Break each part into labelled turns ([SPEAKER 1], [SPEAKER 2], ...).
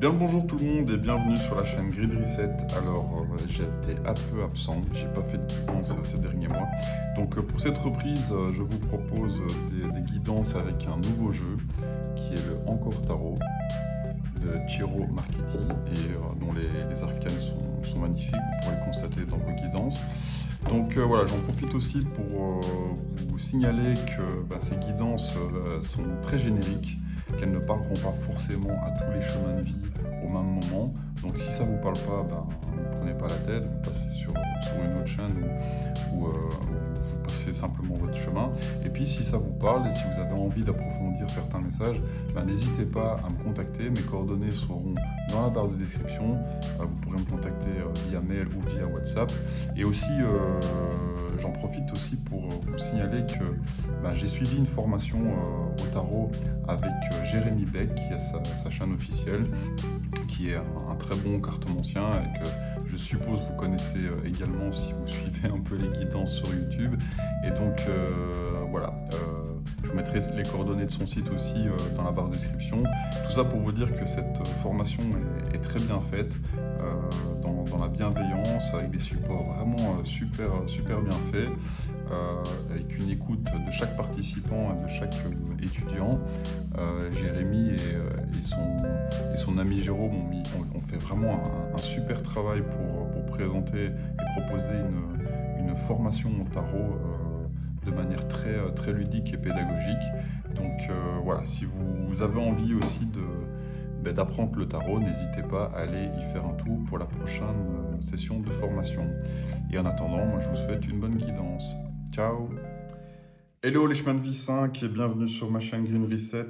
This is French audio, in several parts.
[SPEAKER 1] Bien le bonjour tout le monde et bienvenue sur la chaîne Grid Reset. Alors j'étais un peu absent, j'ai pas fait de guidance ces derniers mois. Donc pour cette reprise, je vous propose des guidances avec un nouveau jeu qui est le Encore Tarot de Ciro Marchetti et dont les arcanes sont magnifiques, vous pourrez le constater dans vos guidances. Donc voilà, j'en profite aussi pour vous signaler que ces guidances sont très génériques, qu'elles ne parleront pas forcément à tous les chemins de vie au même moment. Donc si ça ne vous parle pas, ne prenez pas la tête, vous passez sur une autre chaîne ou vous passez simplement votre chemin. Et puis si ça vous parle et si vous avez envie d'approfondir certains messages, n'hésitez pas à me contacter. Mes coordonnées seront dans la barre de description. Vous pourrez me contacter via mail ou via WhatsApp. Et aussi, j'en profite aussi pour vous signaler que j'ai suivi une formation au tarot avec Jérémy Beck, qui a sa chaîne officielle, qui est un très bon cartomancien et que je suppose vous connaissez également si vous suivez un peu les guidances sur YouTube. Et donc voilà, je vous mettrai les coordonnées de son site aussi dans la barre de description. Tout ça pour vous dire que cette formation est très bien faite, dans la bienveillance, avec des supports vraiment super bien faits, avec une écoute de chaque participant et de chaque étudiant. Jérémy et son ami Jérôme ont fait vraiment un super travail pour présenter et proposer une formation au tarot de manière très ludique et pédagogique. Donc voilà, si vous avez envie aussi d'apprendre le tarot, n'hésitez pas à aller y faire un tour pour la prochaine session de formation. Et en attendant, moi je vous souhaite une bonne guidance. Ciao! Hello les chemins de vie 5 et bienvenue sur ma chaîne Green Reset.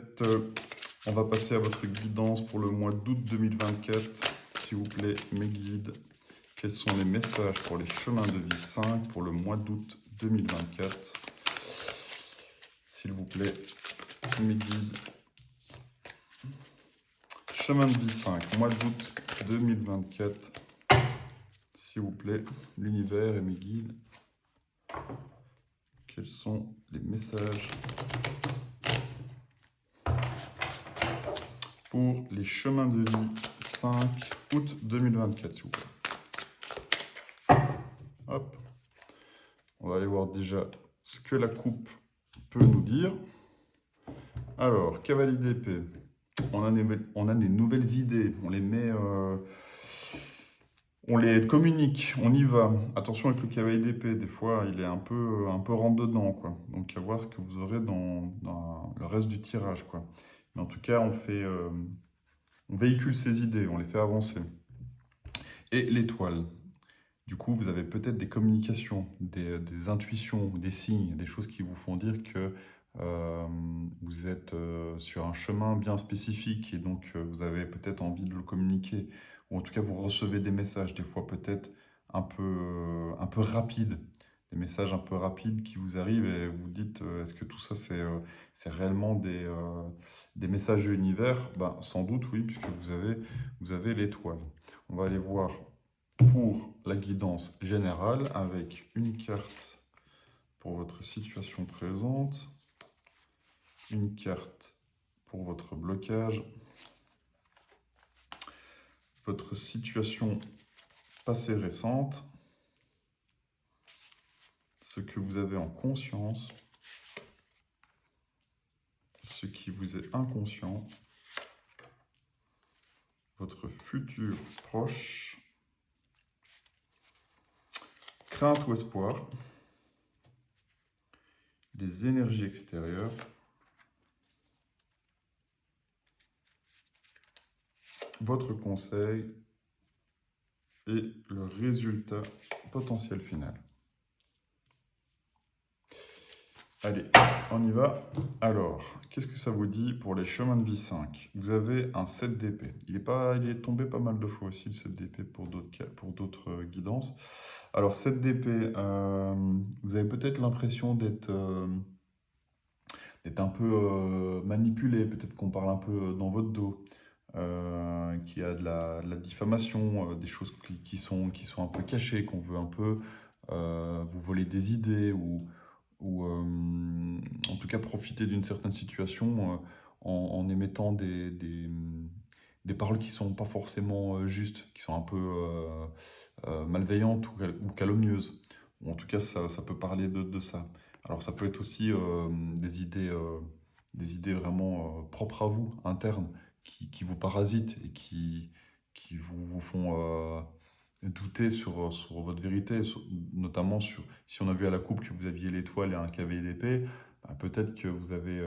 [SPEAKER 1] On va passer à votre guidance pour le mois d'août 2024. S'il vous plaît, mes guides, quels sont les messages pour les chemins de vie 5 pour le mois d'août 2024? S'il vous plaît, mes guides. Chemin de vie 5, mois d'août 2024. S'il vous plaît, l'univers et mes guides. Quels sont les messages pour les chemins de vie 5 août 2024, s'il vous plaît. Hop. On va aller voir déjà ce que la coupe peut nous dire. Alors, cavalier d'épée. On a des nouvelles idées. On les met... on les communique, on y va. Attention avec le cavalier d'épée, des fois il est un peu rentre-dedans, quoi. Donc à voir ce que vous aurez dans le reste du tirage, quoi. Mais en tout cas, on véhicule ces idées, on les fait avancer. Et l'étoile. Du coup, vous avez peut-être des communications, des intuitions, des signes, des choses qui vous font dire que vous êtes sur un chemin bien spécifique et donc vous avez peut-être envie de le communiquer. Ou en tout cas, vous recevez des messages, des fois peut-être un peu rapides, des messages un peu rapides qui vous arrivent et vous dites est-ce que tout ça c'est réellement des messages de l'univers? Sans doute oui, puisque vous avez l'étoile. On va aller voir pour la guidance générale avec une carte pour votre situation présente, une carte pour votre blocage, votre situation passée récente, ce que vous avez en conscience, ce qui vous est inconscient, votre futur proche, crainte ou espoir, les énergies extérieures, votre conseil et le résultat potentiel final. Allez, on y va. Alors, qu'est-ce que ça vous dit pour les chemins de vie 5? Vous avez un 7 d'épée. Il est tombé pas mal de fois aussi, le 7 d'épée, pour d'autres guidances. Alors, 7 d'épée, vous avez peut-être l'impression d'être un peu manipulé, peut-être qu'on parle un peu dans votre dos, qu'il y a de la diffamation, des choses qui sont un peu cachées, qu'on veut un peu vous voler des idées ou en tout cas profiter d'une certaine situation en émettant des des paroles qui sont pas forcément justes, qui sont un peu malveillantes ou calomnieuses. Ou en tout cas, ça peut parler de ça. Alors ça peut être aussi des idées vraiment propres à vous, internes, qui vous parasitent et qui vous font douter sur votre vérité, notamment sur, si on a vu à la coupe que vous aviez l'étoile et un cavalier d'épée, bah, peut-être que vous avez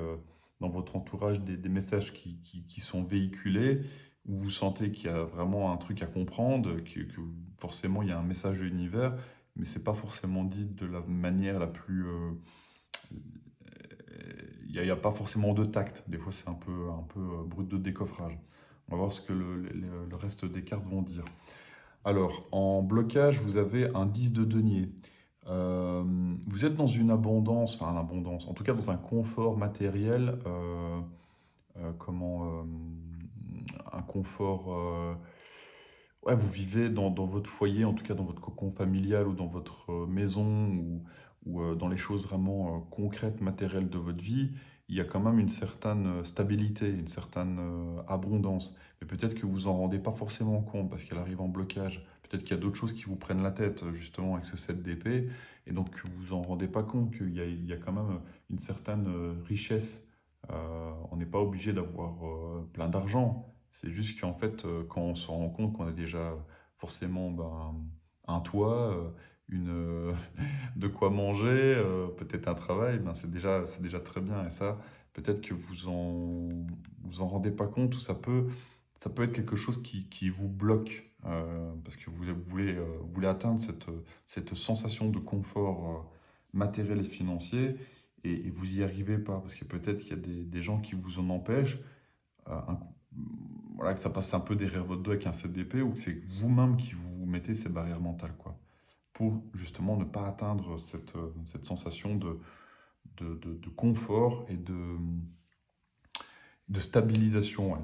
[SPEAKER 1] dans votre entourage des messages qui sont véhiculés, où vous sentez qu'il y a vraiment un truc à comprendre, que forcément il y a un message de l'univers, mais c'est pas forcément dit de la manière la plus... il n'y a pas forcément de tact, des fois c'est un peu brut de décoffrage. On va voir ce que le reste des cartes vont dire. Alors, en blocage, vous avez un 10 de denier. Vous êtes dans une abondance, enfin une abondance, en tout cas dans un confort matériel, un confort. Ouais, vous vivez dans votre foyer, en tout cas dans votre cocon familial ou dans votre maison ou dans les choses vraiment concrètes, matérielles de votre vie. Il y a quand même une certaine stabilité, une certaine abondance. Mais peut-être que vous vous en rendez pas forcément compte parce qu'elle arrive en blocage. Peut-être qu'il y a d'autres choses qui vous prennent la tête justement avec ce 7 d'épée et donc que vous vous en rendez pas compte qu'il y a quand même une certaine richesse. On n'est pas obligé d'avoir plein d'argent. C'est juste qu'en fait, quand on se rend compte qu'on a déjà forcément un toit, de quoi manger, peut-être un travail, ben c'est déjà très bien. Et ça, peut-être que vous en rendez pas compte ou ça peut être quelque chose qui vous bloque parce que vous voulez atteindre cette sensation de confort matériel et financier et vous y arrivez pas parce que peut-être qu'il y a des gens qui vous en empêchent. Un voilà, que ça passe un peu derrière votre dos avec un CDP ou que c'est vous-même qui vous mettez ces barrières mentales, quoi, pour justement ne pas atteindre cette sensation de confort et de stabilisation, ouais,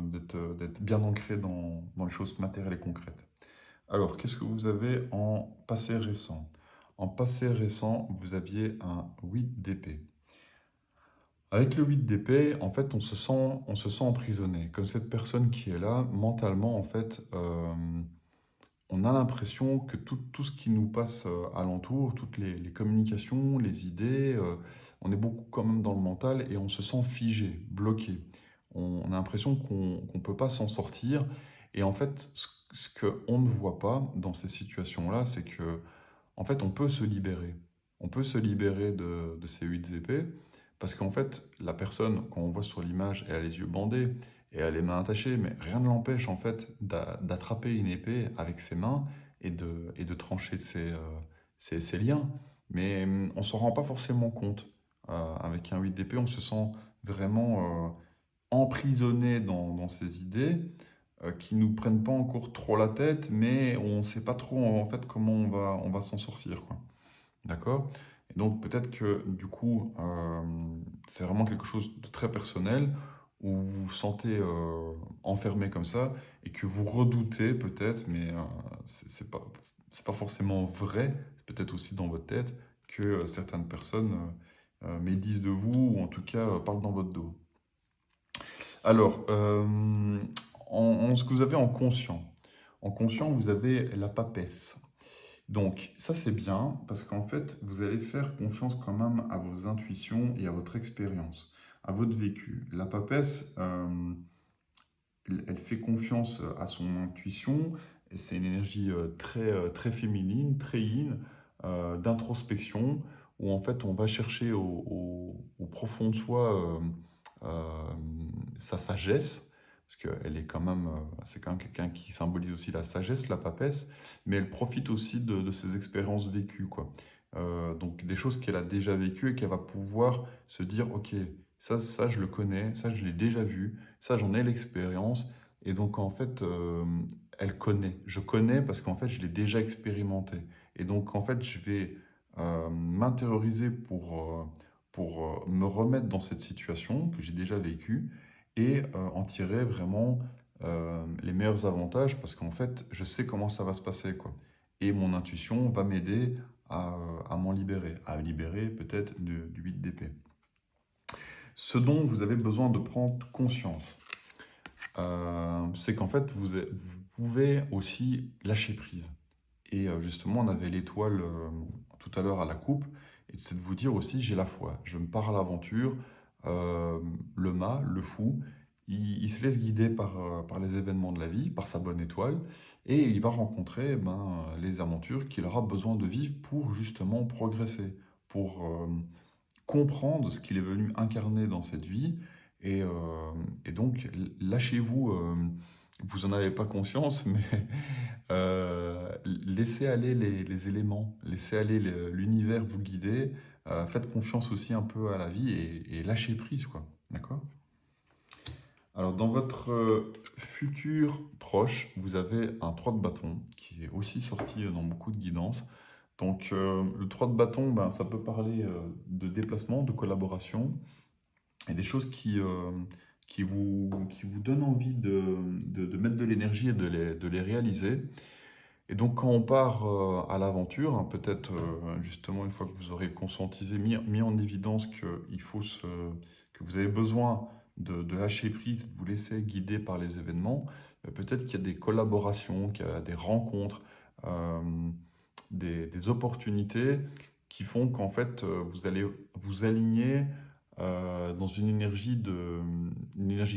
[SPEAKER 1] d'être bien ancré dans les choses matérielles et concrètes. Alors, qu'est-ce que vous avez en passé récent? En passé récent, vous aviez un 8 d'épée. Avec le 8 d'épée, en fait, on se sent emprisonné. Comme cette personne qui est là, mentalement, en fait, on a l'impression que tout ce qui nous passe alentour, toutes les communications, les idées, on est beaucoup quand même dans le mental et on se sent figé, bloqué. On a l'impression qu'on ne peut pas s'en sortir. Et en fait, ce qu'on ne voit pas dans ces situations-là, c'est que en fait, on peut se libérer. On peut se libérer de ces 8 épées parce qu'en fait, la personne, quand on voit sur l'image, elle a les yeux bandés et elle a les mains attachées, mais rien ne l'empêche en fait d'attraper une épée avec ses mains et de trancher ses liens. Mais on ne s'en rend pas forcément compte. Avec un 8 d'épée, on se sent vraiment emprisonné dans ces idées qui nous prennent pas encore trop la tête, mais on ne sait pas trop en fait comment on va s'en sortir, quoi. D'accord? Et donc peut-être que du coup, c'est vraiment quelque chose de très personnel où vous vous sentez enfermé comme ça et que vous redoutez peut-être, mais c'est pas forcément vrai, c'est peut-être aussi dans votre tête que certaines personnes médisent de vous ou en tout cas parlent dans votre dos. Alors, en ce que vous avez en conscient, vous avez la papesse. Donc, ça c'est bien parce qu'en fait, vous allez faire confiance quand même à vos intuitions et à votre expérience, à votre vécu. La papesse, elle fait confiance à son intuition et c'est une énergie très féminine, très yin, d'introspection, où en fait on va chercher au profond de soi euh, sa sagesse, parce qu'elle est quand même, c'est quand même quelqu'un qui symbolise aussi la sagesse, la papesse, mais elle profite aussi de ses expériences vécues, quoi. Donc des choses qu'elle a déjà vécues et qu'elle va pouvoir se dire, ok, ça je le connais, ça je l'ai déjà vu, ça j'en ai l'expérience, et donc en fait, elle connaît. Je connais parce qu'en fait je l'ai déjà expérimenté. Et donc en fait je vais m'intérioriser pour me remettre dans cette situation que j'ai déjà vécue et en tirer vraiment les meilleurs avantages parce qu'en fait, je sais comment ça va se passer, quoi. Et mon intuition va m'aider à m'en libérer, à libérer peut-être du 8 d'épée. Ce dont vous avez besoin de prendre conscience. c'est qu'en fait, vous pouvez aussi lâcher prise. Et justement, on avait l'étoile tout à l'heure à la coupe, et c'est de vous dire aussi, j'ai la foi, je me pars à l'aventure. Euh, le mât, le fou, il se laisse guider par les événements de la vie, par sa bonne étoile, et il va rencontrer les aventures qu'il aura besoin de vivre pour justement progresser, pour comprendre ce qu'il est venu incarner dans cette vie. Et, euh, et donc, lâchez-vous, vous n'en avez pas conscience, mais laissez aller les éléments, laissez aller l'univers vous guider, faites confiance aussi un peu à la vie et lâchez prise, quoi. D'accord? Alors, dans votre futur proche, vous avez un 3 de bâton qui est aussi sorti dans beaucoup de guidances. Donc, le 3 de bâton, ben, ça peut parler de déplacement, de collaboration, et des choses qui vous donnent envie de mettre de l'énergie et de les réaliser. Et donc quand on part à l'aventure, hein, peut-être justement une fois que vous aurez conscientisé, mis en évidence que vous avez besoin de lâcher prise, de vous laisser guider par les événements, peut-être qu'il y a des collaborations, qu'il y a des rencontres, euh, des opportunités qui font qu'en fait vous allez vous aligner dans une énergie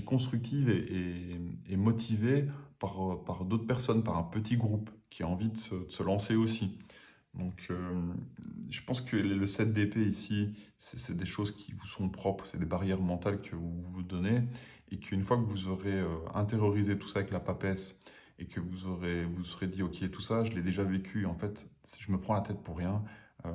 [SPEAKER 1] constructive et motivée par d'autres personnes, par un petit groupe qui a envie de se lancer aussi. Donc, je pense que le 7 d'épée ici, c'est des choses qui vous sont propres, c'est des barrières mentales que vous vous donnez, et qu'une fois que vous aurez intériorisé tout ça avec la papesse, et que vous serez dit, ok, tout ça, je l'ai déjà vécu, en fait, je me prends la tête pour rien, euh,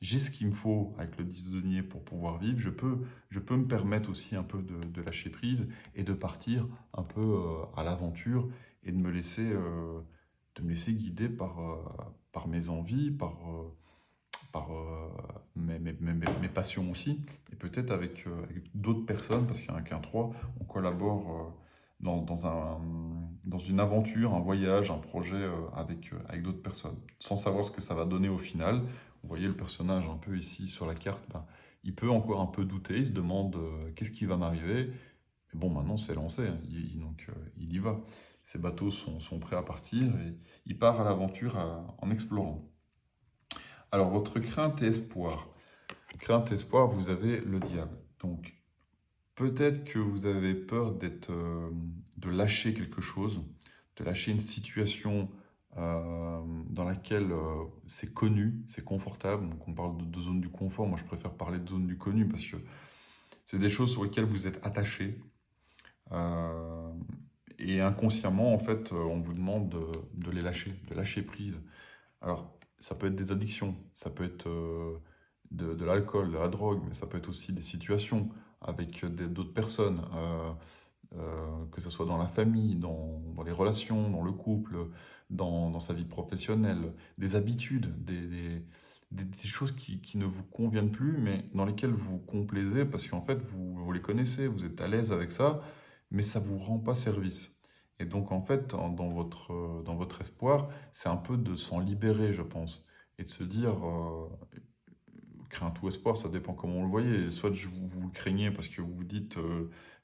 [SPEAKER 1] j'ai ce qu'il me faut avec le 10 de denier pour pouvoir vivre, je peux me permettre aussi un peu de lâcher prise et de partir un peu à l'aventure et de me laisser guider par mes envies, par mes passions aussi, et peut-être avec d'autres personnes, parce qu'il n'y en a qu'un 3, on collabore dans une aventure, un voyage, un projet avec d'autres personnes, sans savoir ce que ça va donner au final. Vous voyez le personnage un peu ici sur la carte, ben, il peut encore un peu douter, il se demande qu'est-ce qui va m'arriver. Mais bon, maintenant c'est lancé, hein, donc il y va. Ses bateaux sont prêts à partir et il part à l'aventure en explorant. Alors, votre crainte et espoir. Crainte et espoir, vous avez le diable. Donc, peut-être que vous avez peur de lâcher quelque chose, de lâcher une situation dans laquelle c'est connu, c'est confortable. Donc, on parle de zone du confort. Moi, je préfère parler de zone du connu parce que c'est des choses sur lesquelles vous êtes attaché. Euh, et inconsciemment, en fait, on vous demande de les lâcher, de lâcher prise. Alors, ça peut être des addictions, ça peut être de l'alcool, de la drogue, mais ça peut être aussi des situations avec d'autres personnes, que ce soit dans la famille, dans les relations, dans le couple, dans sa vie professionnelle, des habitudes, des choses qui ne vous conviennent plus, mais dans lesquelles vous complaisez parce qu'en fait, vous les connaissez, vous êtes à l'aise avec ça, mais ça ne vous rend pas service. Et donc, en fait, dans votre espoir, c'est un peu de s'en libérer, je pense, et de se dire, crainte ou espoir, ça dépend comment on le voyez. Soit vous le craignez parce que vous vous dites,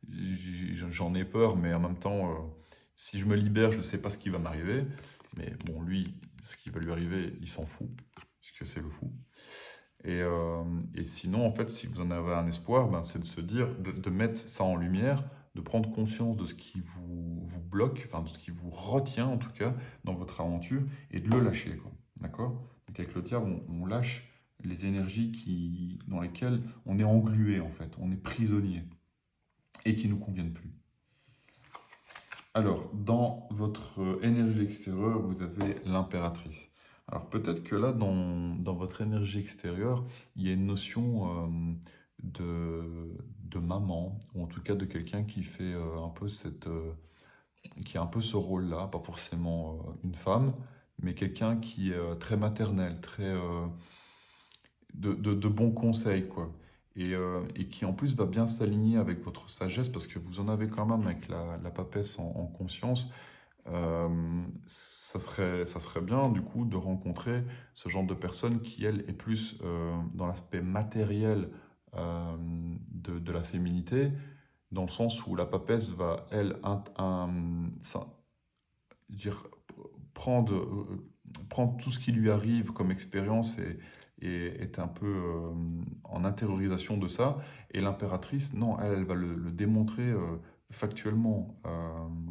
[SPEAKER 1] j'en ai peur, mais en même temps, si je me libère, je ne sais pas ce qui va m'arriver. Mais bon, lui, ce qui va lui arriver, il s'en fout, puisque c'est le fou. Et sinon, en fait, si vous en avez un espoir, ben, c'est de se dire, de mettre ça en lumière, de prendre conscience de ce qui vous bloque, enfin de ce qui vous retient en tout cas dans votre aventure, et de le lâcher, quoi. D'accord? Donc avec le diable, on lâche les énergies dans lesquelles on est englué, en fait, on est prisonnier, et qui ne nous conviennent plus. Alors, dans votre énergie extérieure, vous avez l'impératrice. Alors peut-être que là, dans votre énergie extérieure, il y a une notion de maman, ou en tout cas de quelqu'un qui fait qui a un peu ce rôle-là, pas forcément une femme, mais quelqu'un qui est très maternel, très de bons conseils, quoi. Et qui en plus va bien s'aligner avec votre sagesse, parce que vous en avez quand même avec la papesse en conscience. Ça serait bien du coup de rencontrer ce genre de personne qui, elle, est plus dans l'aspect matériel de la féminité, dans le sens où la papesse va, elle, dire, prendre tout ce qui lui arrive comme expérience et est un peu en intériorisation de ça. Et l'impératrice, non, elle va le démontrer factuellement,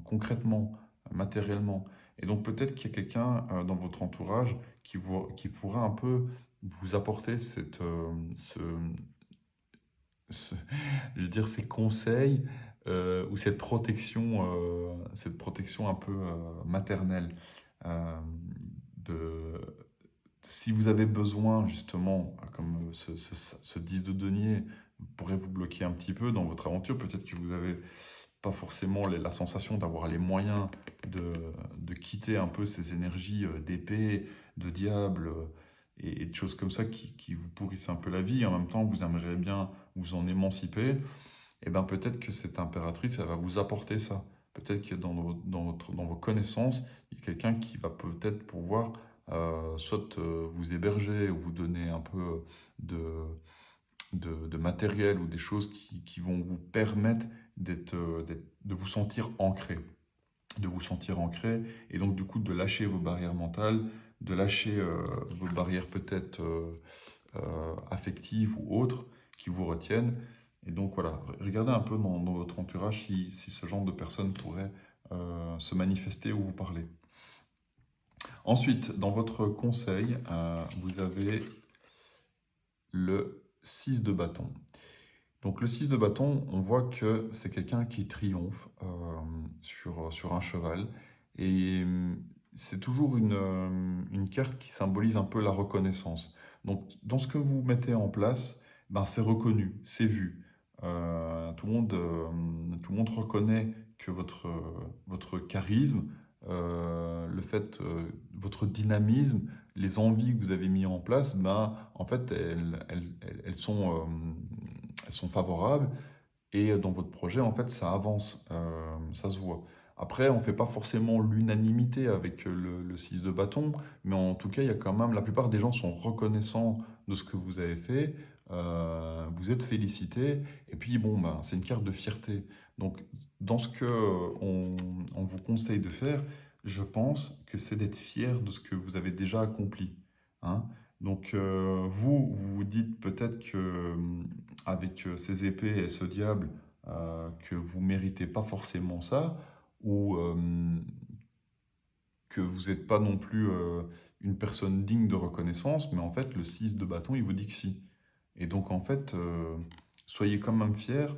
[SPEAKER 1] concrètement, matériellement. Et donc peut-être qu'il y a quelqu'un dans votre entourage qui pourra un peu vous apporter ce- je veux dire, ces conseils ou cette protection un peu maternelle. Euh, de, Si vous avez besoin, justement, comme ce 10 de denier pourrait vous bloquer un petit peu dans votre aventure, peut-être que vous n'avez pas forcément la sensation d'avoir les moyens de quitter un peu ces énergies d'épée, de diable et de choses comme ça qui vous pourrissent un peu la vie. En même temps, vous aimeriez bien vous en émanciper. Et bien peut-être que cette impératrice, elle va vous apporter ça. Peut-être que dans vos connaissances, il y a quelqu'un qui va peut-être pouvoir soit vous héberger ou vous donner un peu de matériel ou des choses qui vont vous permettre de vous sentir ancré. De vous sentir ancré et donc du coup de lâcher vos barrières mentales, de lâcher vos barrières peut-être affectives ou autres qui vous retiennent. Et donc voilà, regardez un peu dans votre entourage si ce genre de personnes pourrait se manifester ou vous parler. Ensuite, dans votre conseil, vous avez le 6 de bâton. Donc le 6 de bâton, on voit que c'est quelqu'un qui triomphe sur un cheval. Et c'est toujours une carte qui symbolise un peu la reconnaissance. Donc dans ce que vous mettez en place, ben, c'est reconnu, c'est vu. Tout le monde reconnaît que votre charisme, votre dynamisme, les envies que vous avez mis en place, ben, en fait, elles sont favorables et dans votre projet, en fait, ça avance, ça se voit. Après, on ne fait pas forcément l'unanimité avec le 6 de bâton, mais en tout cas, il y a quand même, la plupart des gens sont reconnaissants de ce que vous avez fait, vous êtes félicités, et puis bon, ben, c'est une carte de fierté. Donc, dans ce que on vous conseille de faire, je pense que c'est d'être fier de ce que vous avez déjà accompli, hein. Donc, vous vous dites peut-être que avec ces épées et ce diable, que vous méritez pas forcément ça, ou que vous n'êtes pas non plus une personne digne de reconnaissance, mais en fait, le 6 de bâton, il vous dit que si. Et donc, en fait, soyez quand même fiers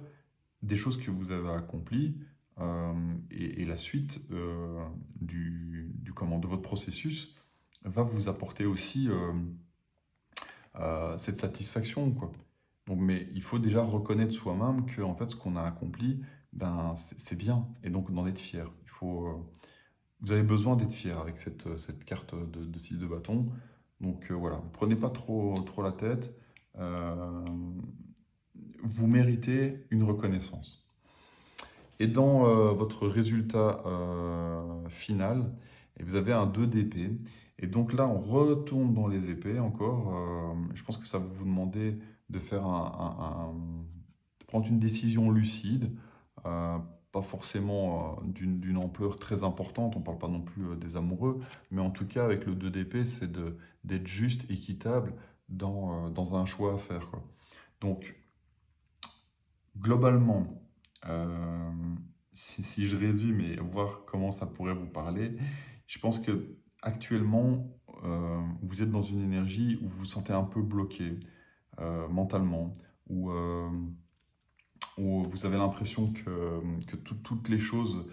[SPEAKER 1] des choses que vous avez accomplies et la suite de votre processus va vous apporter aussi cette satisfaction, quoi. Donc, mais il faut déjà reconnaître soi-même que en fait, ce qu'on a accompli, ben, c'est bien. Et donc d'en être fier. Vous avez besoin d'être fier avec cette carte de 6 de bâton. Donc voilà, vous prenez pas trop la tête. Euh, Vous méritez une reconnaissance. Et dans votre résultat final, et vous avez un 2 d'épée. Et donc là, on retourne dans les épées encore. Je pense que ça va vous demander de faire de prendre une décision lucide, euh, pas forcément d'une ampleur très importante. On ne parle pas non plus des amoureux, mais en tout cas, avec le 2 d'épée, c'est d'être juste, équitable dans un choix à faire, quoi. Donc, globalement, euh, si je résume et voir comment ça pourrait vous parler, je pense que actuellement, vous êtes dans une énergie où vous vous sentez un peu bloqué mentalement, où vous avez l'impression que toutes les choses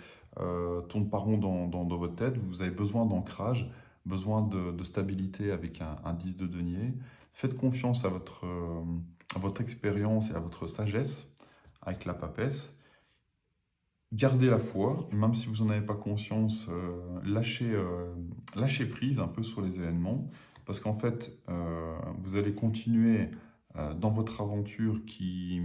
[SPEAKER 1] tournent par rond dans votre tête. Vous avez besoin d'ancrage, besoin de stabilité avec un 10 de denier. Faites confiance à votre expérience et à votre sagesse avec la papesse. Gardez la foi, même si vous n'en avez pas conscience, lâchez prise un peu sur les événements, parce qu'en fait, vous allez continuer dans votre aventure qui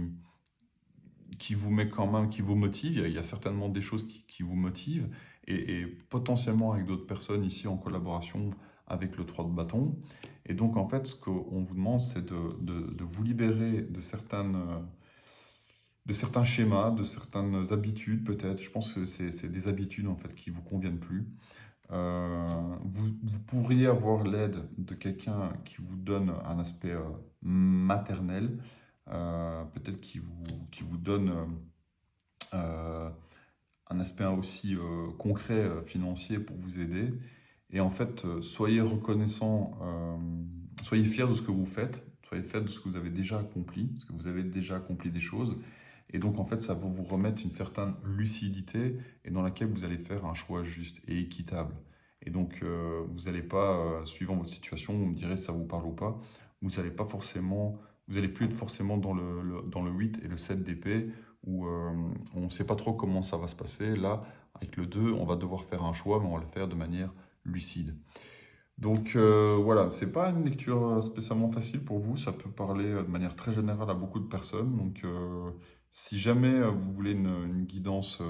[SPEAKER 1] vous met quand même, qui vous motive. Il y a certainement des choses qui vous motivent, et potentiellement avec d'autres personnes ici en collaboration avec le 3 de bâton. Et donc, en fait, ce qu'on vous demande, c'est de vous libérer de certaines de certains schémas, de certaines habitudes peut-être. Je pense que c'est des habitudes en fait qui vous conviennent plus. Vous pourriez avoir l'aide de quelqu'un qui vous donne un aspect maternel, peut-être qui vous donne euh, un aspect aussi concret financier pour vous aider. Et en fait, soyez reconnaissant, soyez fiers de ce que vous faites, soyez fiers de ce que vous avez déjà accompli, parce que vous avez déjà accompli des choses. Et donc, en fait, ça va vous remettre une certaine lucidité et dans laquelle vous allez faire un choix juste et équitable. Et donc, vous n'allez pas, suivant votre situation, vous me direz si ça vous parle ou pas, vous n'allez pas forcément, vous allez plus être forcément dans dans le 8 et le 7 d'épée, où on ne sait pas trop comment ça va se passer. Là, avec le 2, on va devoir faire un choix, mais on va le faire de manière lucide. Donc voilà, c'est pas une lecture spécialement facile pour vous, ça peut parler de manière très générale à beaucoup de personnes. Donc si jamais vous voulez une guidance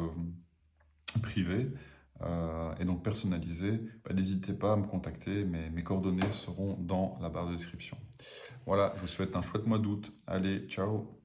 [SPEAKER 1] privée et donc personnalisée, bah, n'hésitez pas à me contacter, mes coordonnées seront dans la barre de description. Voilà, je vous souhaite un chouette mois d'août. Allez, ciao!